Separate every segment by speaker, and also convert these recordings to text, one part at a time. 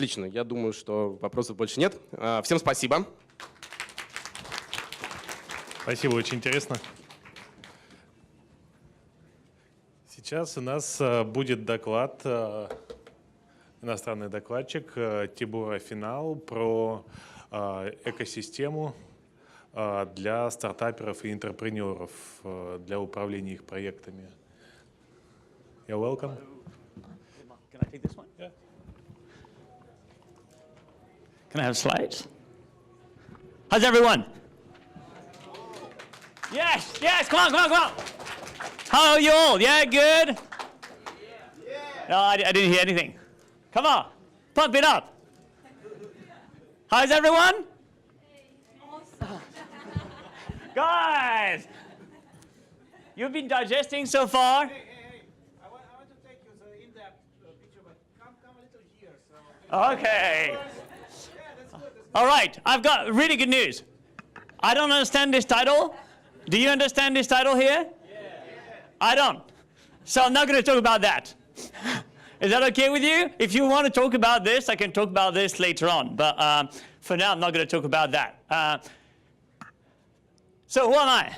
Speaker 1: Отлично, я думаю, что вопросов больше нет. Всем спасибо.
Speaker 2: Спасибо, очень интересно. Сейчас у нас будет доклад, иностранный докладчик Thibaut Rouffineau про экосистему для стартаперов и интерпренеров, для управления их проектами. You're welcome.
Speaker 3: Can I take this one?
Speaker 2: Yeah.
Speaker 3: Can I have slides? How's everyone? Yes, yes, come on, come on, come on. How are you all? Yeah, good? No, I didn't hear anything. Come on, pump it up. How's everyone? Guys, you've been digesting so far?
Speaker 4: Hey, I want to take you the in-depth picture, but come a little here. So.
Speaker 3: Okay.
Speaker 4: Yeah, that's good.
Speaker 3: All right, I've got really good news. I don't understand this title. Do you understand this title here? Yeah. I don't. So I'm not going to talk about that. Is that okay with you? If you want to talk about this, I can talk about this later on. But for now, I'm not going to talk about that. So who am I?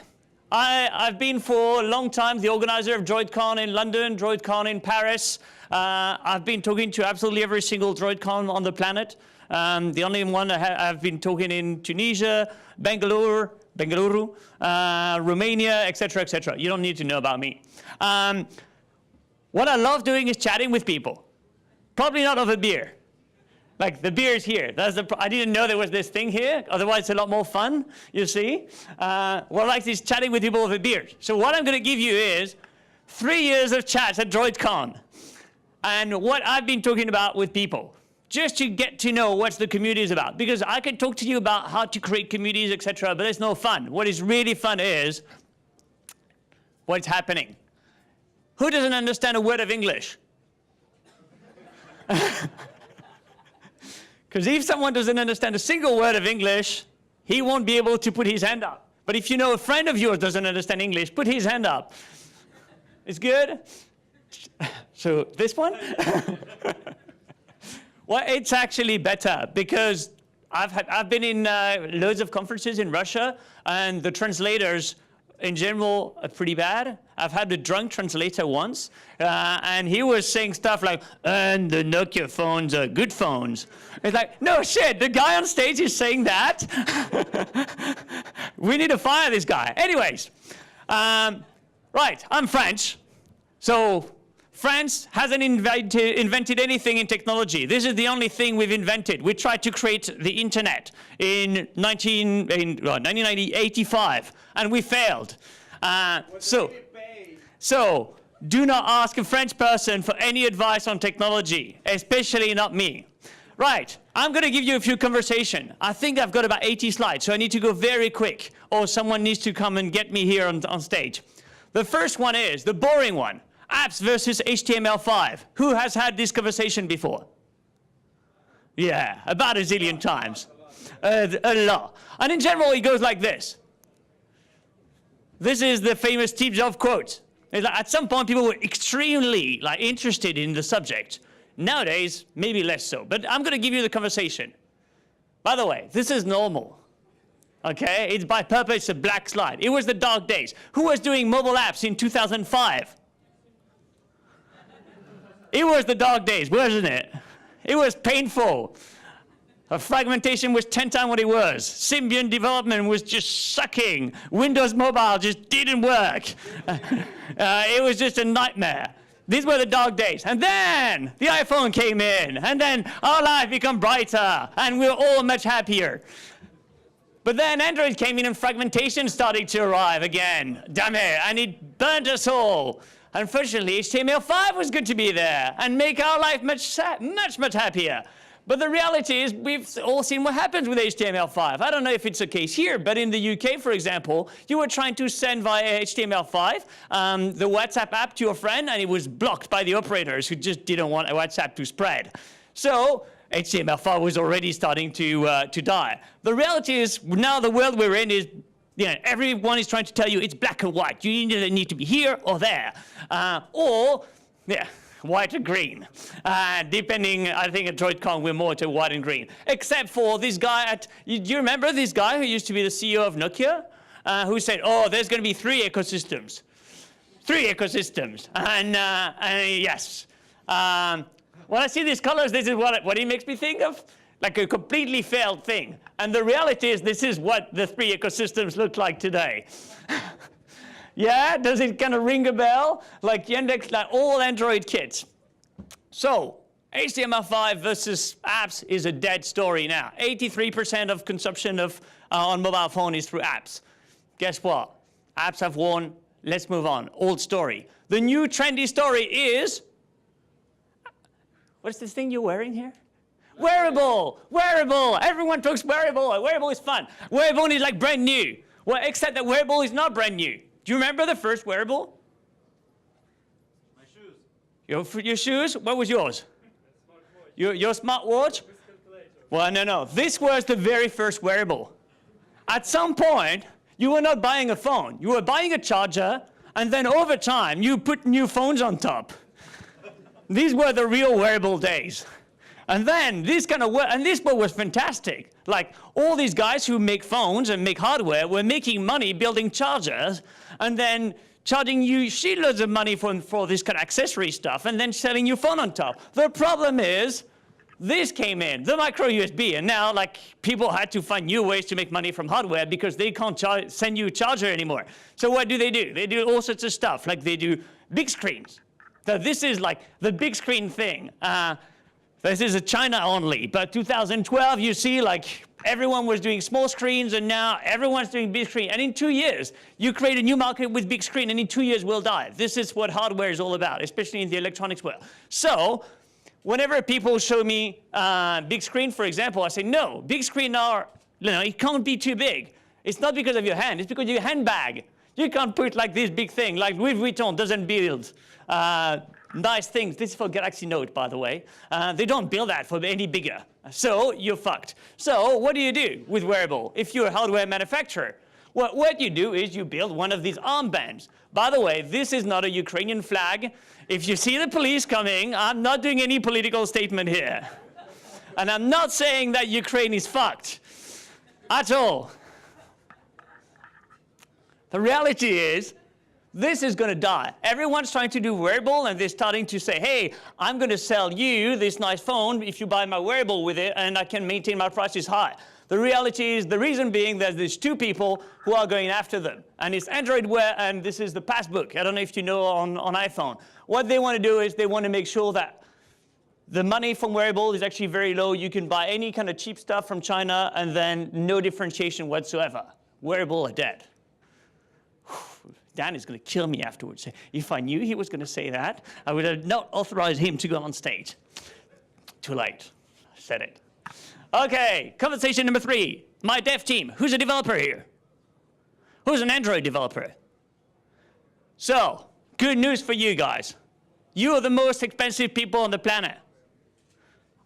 Speaker 3: I've been for a long time the organizer of Droidcon in London, Droidcon in Paris. I've been talking to absolutely every single Droidcon on the planet. The only one I've been talking in Tunisia, Bangalore, Romania, etc., etc. You don't need to know about me. What I love doing is chatting with people. Probably not over beer. Like the beer is here. I didn't know there was this thing here. Otherwise, it's a lot more fun, you see. What I like is chatting with people over beer. So what I'm going to give you is 3 years of chats at Droidcon. And what I've been talking about with people. Just to get to know what the community is about. Because I can talk to you about how to create communities, etc., but it's no fun. What is really fun is what's happening. Who doesn't understand a word of English? Because if someone doesn't understand a single word of English, he won't be able to put his hand up. But if you know a friend of yours doesn't understand English, put his hand up. It's good? So this one? Well, it's actually better because I've been in loads of conferences in Russia, and the translators in general are pretty bad. I've had a drunk translator once, and he was saying stuff like, and the Nokia phones are good phones. It's like, no shit, the guy on stage is saying that? We need to fire this guy. Anyways, right, I'm French, so France hasn't invented anything in technology. This is the only thing we've invented. We tried to create the internet in 1985, and we failed. So do not ask a French person for any advice on technology, especially not me. Right, I'm going to give you a few conversation. I think I've got about 80 slides, so I need to go very quick, or someone needs to come and get me here on stage. The first one is the boring one. Apps versus HTML5. Who has had this conversation before? Yeah, about a zillion times. A lot. And in general, it goes like this. This is the famous Steve Jobs quote. It's like, at some point, people were extremely interested in the subject. Nowadays, maybe less so. But I'm going to give you the conversation. By the way, this is normal. Okay? It's by purpose a black slide. It was the dark days. Who was doing mobile apps in 2005? It was the dark days, wasn't it? It was painful. Fragmentation was 10 times what it was. Symbian development was just sucking. Windows Mobile just didn't work. It was just a nightmare. These were the dark days. And then the iPhone came in. And then our life became brighter. And we were all much happier. But then Android came in and fragmentation started to arrive again. Damn it. And it burned us all. Unfortunately, HTML5 was good to be there and make our life much happier. But the reality is we've all seen what happens with HTML5. I don't know if it's the case here, but in the UK, for example, you were trying to send via HTML5 the WhatsApp app to your friend, and it was blocked by the operators who just didn't want WhatsApp to spread. So HTML5 was already starting to die. The reality is now the world we're in is everyone is trying to tell you it's black and white. You either need to be here or there. white or green. Depending, I think at Droidcon we're more to white and green. Except for this guy do you remember this guy who used to be the CEO of Nokia? Who said, oh, there's going to be 3 ecosystems. 3 ecosystems. And yes. When I see these colors, this is what it makes me think of. Like a completely failed thing. And the reality is this is what the 3 ecosystems look like today. Yeah, does it kind of ring a bell? Like Yandex, like all Android kits. So HTML5 versus apps is a dead story now. 83% of consumption of on mobile phone is through apps. Guess what? Apps have won. Let's move on. Old story. The new trendy story is, what's this thing you're wearing here? Wearable. Wearable. Everyone talks wearable. Wearable is fun. Wearable is like brand new. Well, except that wearable is not brand new. Do you remember the first wearable?
Speaker 4: My shoes.
Speaker 3: Your shoes? What was yours? Your smartwatch? Well, no. This was the very first wearable. At some point, you were not buying a phone. You were buying a charger, and then over time, you put new phones on top. These were the real wearable days. And then this one was fantastic. Like all these guys who make phones and make hardware were making money building chargers and then charging you shitloads of money for this kind of accessory stuff and then selling you phone on top. The problem is this came in, the micro USB, and now like people had to find new ways to make money from hardware because they can't send you a charger anymore. So what do? They do all sorts of stuff, like they do big screens. So this is like the big screen thing. This is a China only, but 2012, you see, like everyone was doing small screens, and now everyone's doing big screen. And in 2 years, you create a new market with big screen, and in 2 years, we'll die. This is what hardware is all about, especially in the electronics world. So, whenever people show me big screen, for example, I say, no, big screen it can't be too big. It's not because of your hand, it's because of your handbag. You can't put like this big thing, like Louis Vuitton doesn't build nice things. This is for Galaxy Note, by the way. They don't build that for any bigger. So you're fucked. So what do you do with wearable if you're a hardware manufacturer? Well, what you do is you build one of these armbands. By the way, this is not a Ukrainian flag. If you see the police coming, I'm not doing any political statement here. And I'm not saying that Ukraine is fucked at all. The reality is, this is going to die. Everyone's trying to do wearable, and they're starting to say, hey, I'm going to sell you this nice phone if you buy my wearable with it, and I can maintain my prices high. The reality is, the reason being that there's 2 people who are going after them. And it's Android Wear, and this is the passbook. I don't know if you know on iPhone. What they want to do is they want to make sure that the money from wearable is actually very low. You can buy any kind of cheap stuff from China, and then no differentiation whatsoever. Wearable are dead. Dan is going to kill me afterwards. If I knew he was going to say that, I would have not authorized him to go on stage. Too late. I said it. Okay, conversation number 3. My dev team. Who's a developer here? Who's an Android developer? So, good news for you guys. You are the most expensive people on the planet.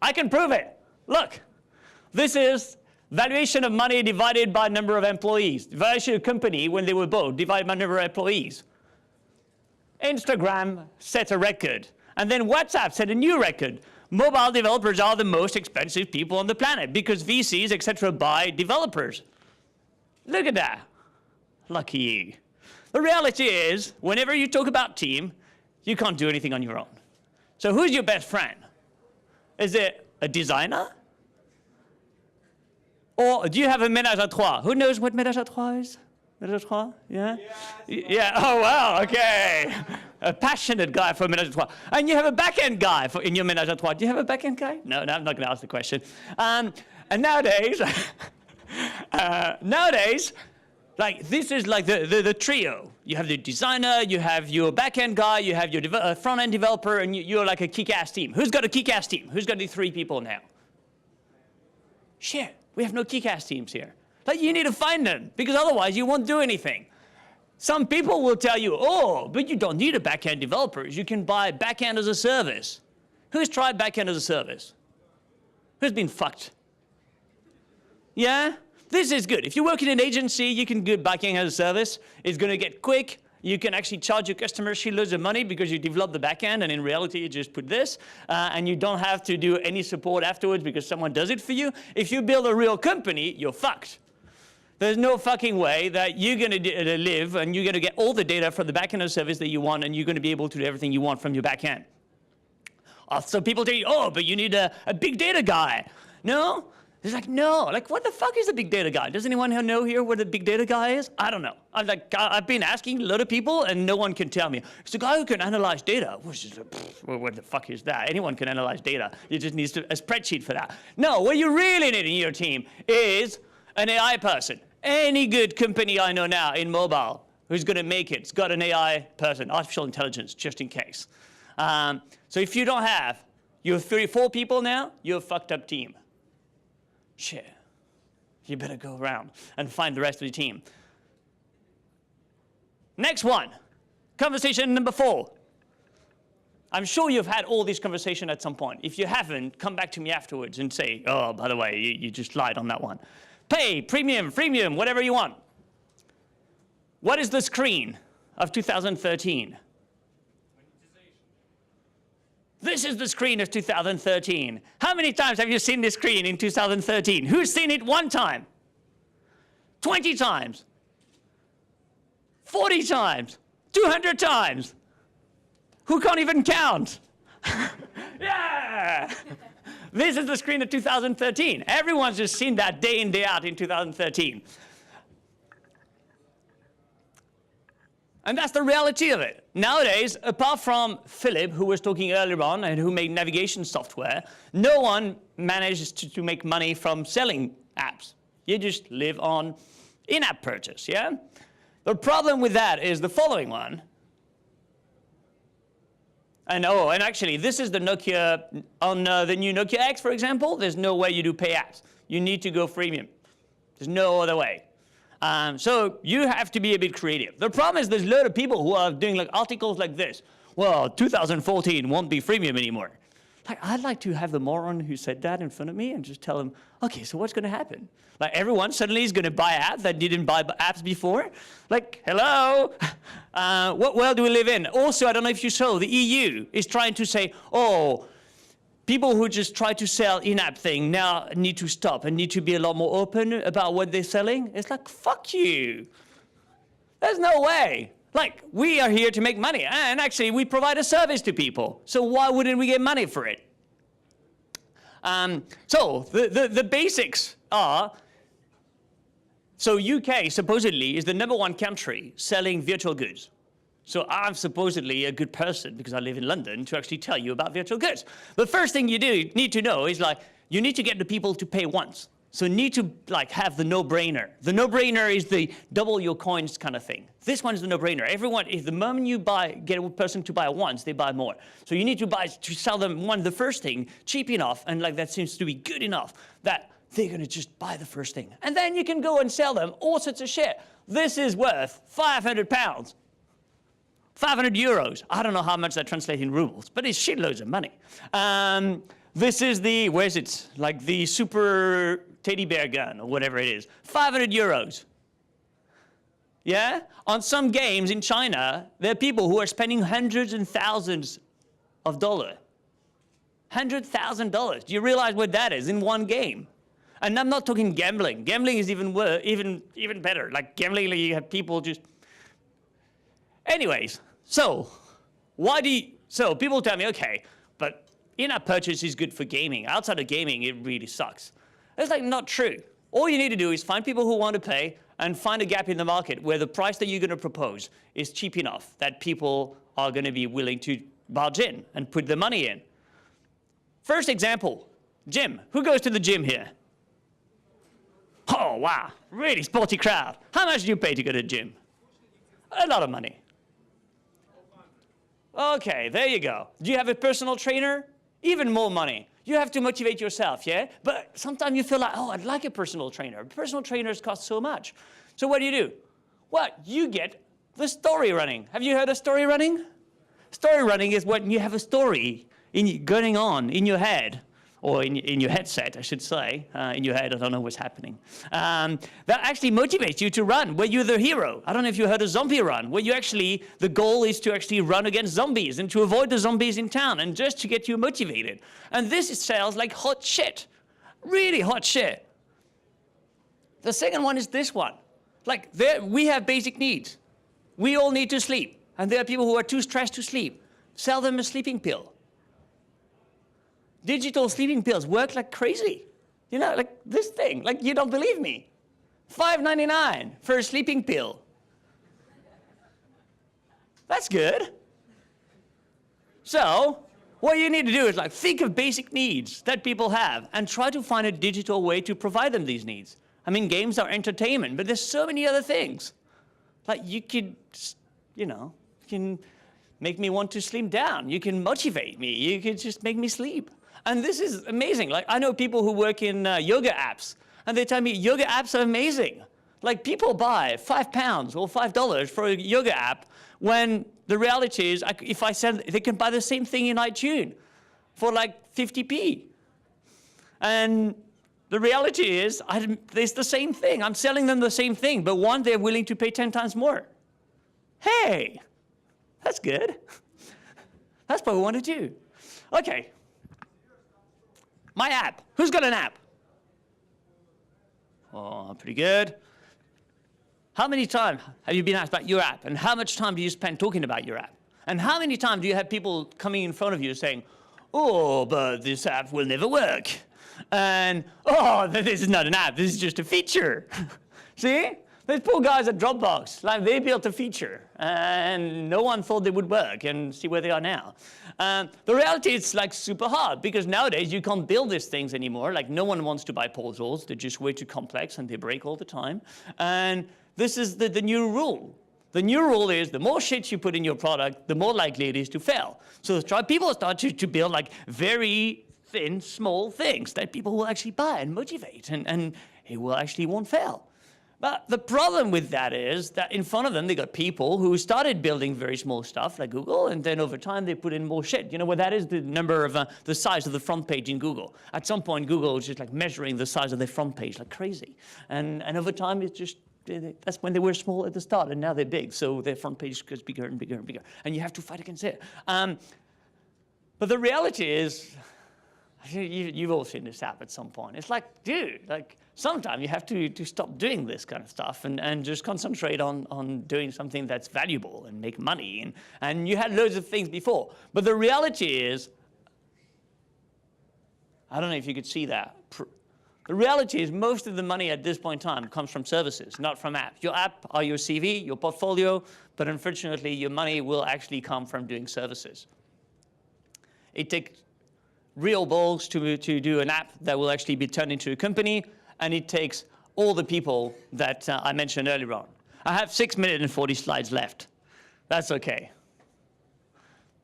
Speaker 3: I can prove it. Look, this is valuation of money divided by number of employees. Valuation of company when they were bought divided by number of employees. Instagram set a record. And then WhatsApp set a new record. Mobile developers are the most expensive people on the planet because VCs, etc., buy developers. Look at that. Lucky you. The reality is, whenever you talk about team, you can't do anything on your own. So who's your best friend? Is it a designer? Or do you have a ménage à trois? Who knows what ménage à trois is? Ménage à trois? Yeah? Yeah. Oh, wow. Okay. A passionate guy for ménage à trois. And you have a back-end guy in your ménage à trois. Do you have a back-end guy? No, I'm not going to ask the question. And nowadays, like this is like the trio. You have the designer, you have your back-end guy, you have your front-end developer, and you're like a kick-ass team. Who's got a kick-ass team? Who's got the 3 people now? Shit. We have no kick-ass teams here. Like, you need to find them, because otherwise you won't do anything. Some people will tell you, oh, but you don't need a back-end developer. You can buy back-end as a service. Who's tried back-end as a service? Who's been fucked? Yeah? This is good. If you work in an agency, you can do back-end as a service. It's going to get quick, You can actually charge your customers shitloads of money because you develop the backend, and in reality, you just put this, and you don't have to do any support afterwards because someone does it for you. If you build a real company, you're fucked. There's no fucking way that you're going to live and you're going to get all the data from the backend of service that you want, and you're going to be able to do everything you want from your backend. So people tell you, oh, but you need a big data guy. No? It's like, no. Like, what the fuck is a big data guy? Does anyone know here what a big data guy is? I don't know. I've been asking a lot of people, and no one can tell me. It's a guy who can analyze data. Which is, what the fuck is that? Anyone can analyze data. You just need a spreadsheet for that. No, what you really need in your team is an AI person. Any good company I know now in mobile who's going to make it's got an AI person, artificial intelligence, just in case. So if you don't have, you're 34 people now, you're a fucked up team. Shit. You better go around and find the rest of the team. Next one, conversation number 4. I'm sure you've had all this conversation at some point. If you haven't, come back to me afterwards and say, oh, by the way, you just lied on that one. Pay, premium, freemium, whatever you want. What is the screen of 2013? This is the screen of 2013. How many times have you seen this screen in 2013? Who's seen it one time? 20 times? 40 times? 200 times? Who can't even count? Yeah! This is the screen of 2013. Everyone's just seen that day in, day out in 2013. And that's the reality of it. Nowadays, apart from Philip, who was talking earlier on and who made navigation software, no one manages to make money from selling apps. You just live on in-app purchase, yeah? The problem with that is the following one. And actually, this is the Nokia, on the new Nokia X, for example, there's no way you do pay apps. You need to go freemium. There's no other way. So you have to be a bit creative. The problem is there's a lot of people who are doing like articles like this. Well, 2014 won't be freemium anymore. Like, I'd like to have the moron who said that in front of me and just tell him, okay, so what's going to happen? Like, everyone suddenly is going to buy apps that didn't buy apps before? Like, hello? What world do we live in? Also, I don't know if you saw, the EU is trying to say, oh, people who just try to sell in-app thing now need to stop and need to be a lot more open about what they're selling. It's like, fuck you. There's no way. Like, we are here to make money, and actually we provide a service to people. So why wouldn't we get money for it? So the basics are, so UK supposedly is the #1 country selling virtual goods. So I'm supposedly a good person because I live in London to actually tell you about virtual goods. The first thing you need to know is like, you need to get the people to pay once. So you need to like have the no-brainer. The no-brainer is the double your coins kind of thing. This one is the no-brainer. Everyone, if the moment you get a person to buy once, they buy more. So you need to sell them the first thing cheap enough, and like that seems to be good enough that they're gonna just buy the first thing. And then you can go and sell them all sorts of shit. This is worth £500. 500 euros. I don't know how much that translates in rubles, but it's shitloads of money. This is the, where is it? Like the super teddy bear gun or whatever it is. 500 euros. Yeah? On some games in China, there are people who are spending hundreds and thousands of dollars. $100,000. Do you realize what that is in one game? And I'm not talking gambling. Gambling is even worse, even better. Like gambling, you have people just. Anyways, so people tell me, okay, but in-app purchase is good for gaming. Outside of gaming, it really sucks. It's like not true. All you need to do is find people who want to pay and find a gap in the market where the price that you're going to propose is cheap enough that people are going to be willing to barge in and put the money in. First example, gym. Who goes to the gym here? Oh, wow, really sporty crowd. How much do you pay to go to the gym? A lot of money. Okay, there you go. Do you have a personal trainer? Even more money. You have to motivate yourself, yeah? But sometimes you feel like, oh, I'd like a personal trainer. Personal trainers cost so much. So what do? Well, you get the story running. Have you heard of story running? Story running is when you have a story going on in your head or in your headset, I should say, in your head, I don't know what's happening, that actually motivates you to run, where you're the hero. I don't know if you heard of zombie run, where you actually, the goal is to actually run against zombies and to avoid the zombies in town and just to get you motivated. And this sells like hot shit, really hot shit. The second one is this one. Like, we have basic needs. We all need to sleep. And there are people who are too stressed to sleep. Sell them a sleeping pill. Digital sleeping pills work like crazy. You know, like this thing, like you don't believe me. $5.99 for a sleeping pill. That's good. So, what you need to do is like think of basic needs that people have and try to find a digital way to provide them these needs. I mean, games are entertainment, but there's so many other things. Like you could, you know, you can make me want to slim down. You can motivate me. You can just make me sleep. And this is amazing. Like, I know people who work in yoga apps, and they tell me yoga apps are amazing. Like, people buy £5 or $5 for a yoga app, when the reality is, if I said they can buy the same thing in iTunes for like 50p. And the reality is, it's the same thing. I'm selling them the same thing, but one, they're willing to pay 10 times more. Hey, that's good. That's what we want to do. Okay. My app. Who's got an app? Oh, pretty good. How many times have you been asked about your app? And how much time do you spend talking about your app? And how many times do you have people coming in front of you saying, oh, but this app will never work. And, oh, this is not an app. This is just a feature. See? These poor guys at Dropbox, like they built a feature and no one thought they would work, and see where they are now. The reality is like super hard, because nowadays you can't build these things anymore. Like no one wants to buy puzzles. They're just way too complex and they break all the time. And this is the new rule. The new rule is the more shit you put in your product, the more likely it is to fail. So people start to build like very thin, small things that people will actually buy and motivate, and it will actually won't fail. But the problem with that is that in front of them, they got people who started building very small stuff like Google, and then over time they put in more shit. You know what that is? The number of, the size of the front page in Google. At some point, Google was just like measuring the size of their front page like crazy. And over time, it's just, that's when they were small at the start, and now they're big. So their front page gets bigger and bigger and bigger. And you have to fight against it. But the reality is, you've all seen this app at some point. It's like, dude, like, sometimes you have to stop doing this kind of stuff and just concentrate on doing something that's valuable and make money. And you had loads of things before. But the reality is, I don't know if you could see that. The reality is most of the money at this point in time comes from services, not from apps. Your app are your CV, your portfolio, but unfortunately your money will actually come from doing services. It takes real balls to do an app that will actually be turned into a company, and it takes all the people that I mentioned earlier on. I have 6 minutes and 40 slides left. That's okay.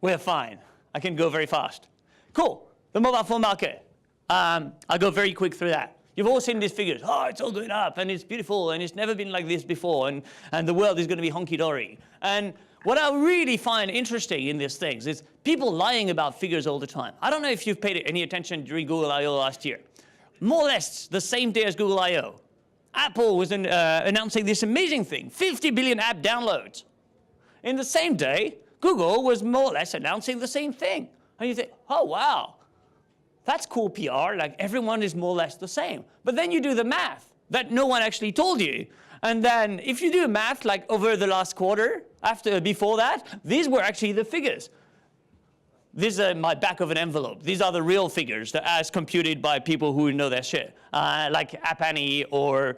Speaker 3: We're fine. I can go very fast. Cool. The mobile phone market. I'll go very quick through that. You've all seen these figures. Oh, it's all going up, and it's beautiful, and it's never been like this before, and the world is going to be honky-dory. And what I really find interesting in these things is people lying about figures all the time. I don't know if you've paid any attention during Google I/O last year. More or less the same day as Google I/O, Apple was announcing this amazing thing, 50 billion app downloads. In the same day, Google was more or less announcing the same thing. And you think, oh, wow, that's cool PR, like everyone is more or less the same. But then you do the math that no one actually told you. And then if you do math, like over the last quarter, before that, these were actually the figures. These are my back of an envelope. These are the real figures that as computed by people who know their shit, like App Annie, or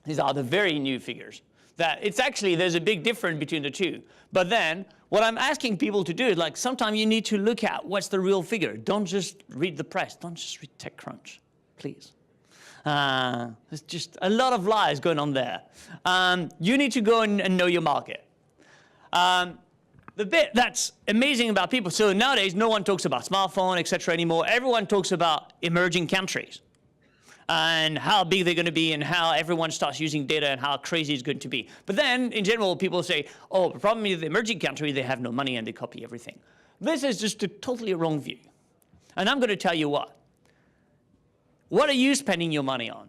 Speaker 3: these are the very new figures. That it's actually, there's a big difference between the two. But then what I'm asking people to do is like, sometimes you need to look at what's the real figure. Don't just read the press. Don't just read TechCrunch, please. There's just a lot of lies going on there. You need to go and know your market. The bit that's amazing about people, so nowadays no one talks about smartphone, etc. anymore. Everyone talks about emerging countries and how big they're going to be and how everyone starts using data and how crazy it's going to be. But then, in general, people say, oh, the problem is the emerging countries, they have no money and they copy everything. This is just a totally wrong view. And I'm going to tell you what. what are you spending your money on?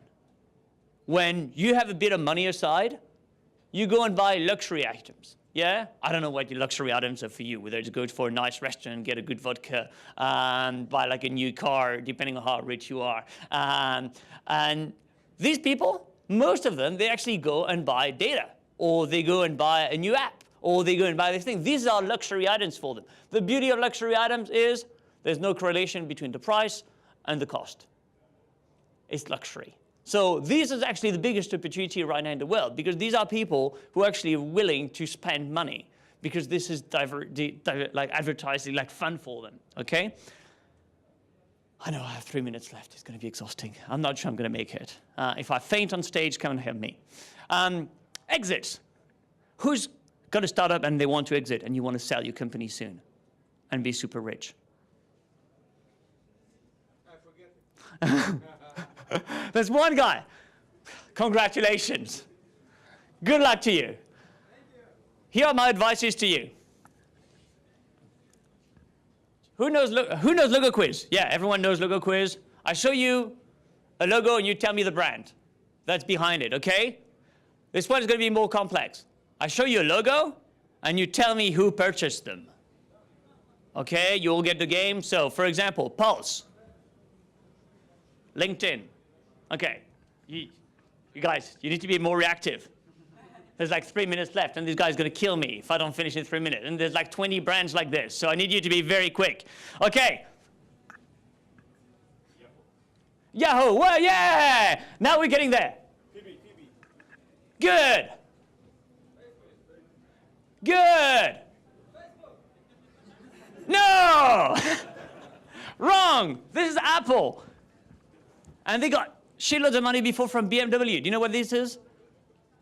Speaker 3: When you have a bit of money aside, you go and buy luxury items. Yeah? I don't know what your luxury items are for you, whether it's go for a nice restaurant, get a good vodka, buy like a new car, depending on how rich you are. And these people, most of them, they actually go and buy data, or they go and buy a new app, or they go and buy this thing. These are luxury items for them. The beauty of luxury items is there's no correlation between the price and the cost. It's luxury. So this is actually the biggest opportunity right now in the world, because these are people who are actually willing to spend money, because this is like advertising, like fun for them, okay? I know I have 3 minutes left. It's going to be exhausting. I'm not sure I'm going to make it. If I faint on stage, come and help me. Exits. Who's got a startup and they want to exit, and you want to sell your company soon and be super rich?
Speaker 4: I forget it.
Speaker 3: There's one guy. Congratulations. Good luck to you. Here are my advices to you. Who knows Logo Quiz? Yeah, everyone knows Logo Quiz. I show you a logo and you tell me the brand that's behind it, okay? This one is going to be more complex. I show you a logo and you tell me who purchased them. Okay, you all get the game. So, for example, Pulse, LinkedIn. Okay, you guys, you need to be more reactive. There's like 3 minutes left, and this guy's going to kill me if I don't finish in 3 minutes. And there's like 20 brands like this, so I need you to be very quick. Okay. Yahoo! Well, yeah! Now we're getting there. Good. Good. No! Wrong. This is Apple. And they got shitloads of money before from BMW. Do you know what this is?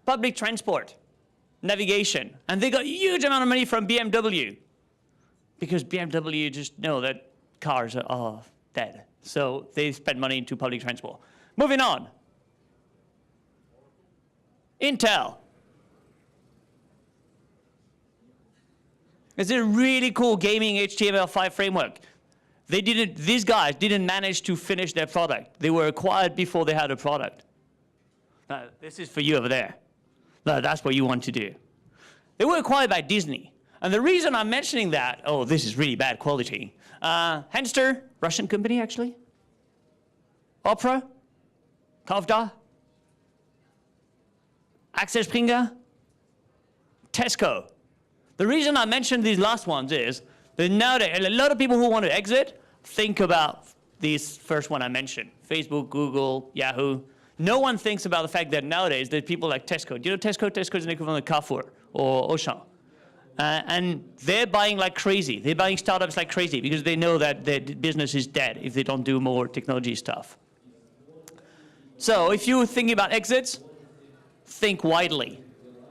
Speaker 3: Public transport, navigation. And they got a huge amount of money from BMW, because BMW just know that cars are dead. So they spend money into public transport. Moving on. Intel. It's a really cool gaming HTML5 framework. These guys didn't manage to finish their product. They were acquired before they had a product. Now, this is for you over there. No, that's what you want to do. They were acquired by Disney. And the reason I'm mentioning that, oh, this is really bad quality. Henster, Russian company, actually. Opera, Kavda, Axel Springer, Tesco. The reason I mentioned these last ones is that nowadays, a lot of people who want to exit think about this first one I mentioned, Facebook, Google, Yahoo. No one thinks about the fact that nowadays there's people like Tesco. Do you know Tesco? Tesco is an equivalent of Carrefour or Auchan. And they're buying like crazy. They're buying startups like crazy because they know that their business is dead if they don't do more technology stuff. So if you're thinking about exits, think widely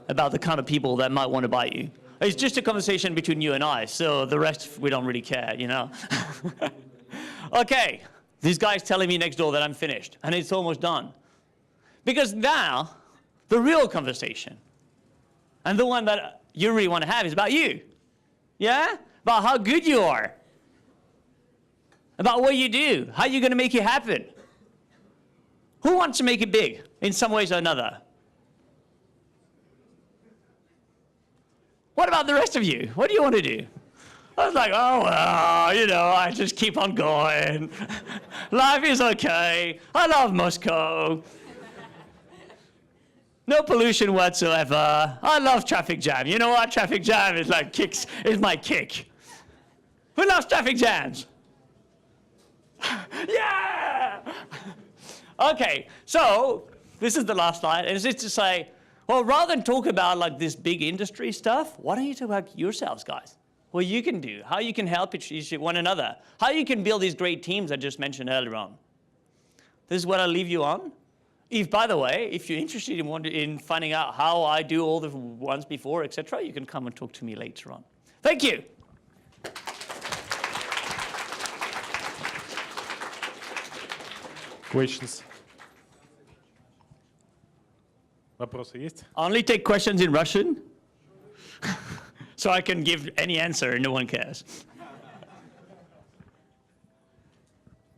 Speaker 3: about the kind of people that might want to buy you. It's just a conversation between you and I, so the rest we don't really care, you know? Okay, this guy's telling me next door that I'm finished, and it's almost done. Because now, the real conversation, and the one that you really want to have, is about you. Yeah? About how good you are. About what you do. How you're going to make it happen. Who wants to make it big in some ways or another? What about the rest of you? What do you want to do? I was like, oh, well, you know, I just keep on going. Life is okay. I love Moscow. No pollution whatsoever. I love traffic jam. You know what? Traffic jam is like is my kick. Who loves traffic jams? Yeah! Okay, so this is the last slide. And it's just to say, well, rather than talk about like this big industry stuff, why don't you talk about yourselves, guys? What you can do, how you can help one another, how you can build these great teams I just mentioned earlier on. This is what I'll leave you on. If, by the way, if you're interested in finding out how I do all the ones before, etc., you can come and talk to me later on. Thank you.
Speaker 2: Questions? Вопросы есть?
Speaker 3: I only take questions in Russian, so I can give any answer and no one cares.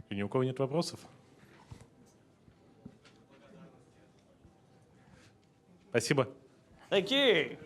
Speaker 2: И ни у кого нет вопросов? Спасибо.
Speaker 3: Thank you.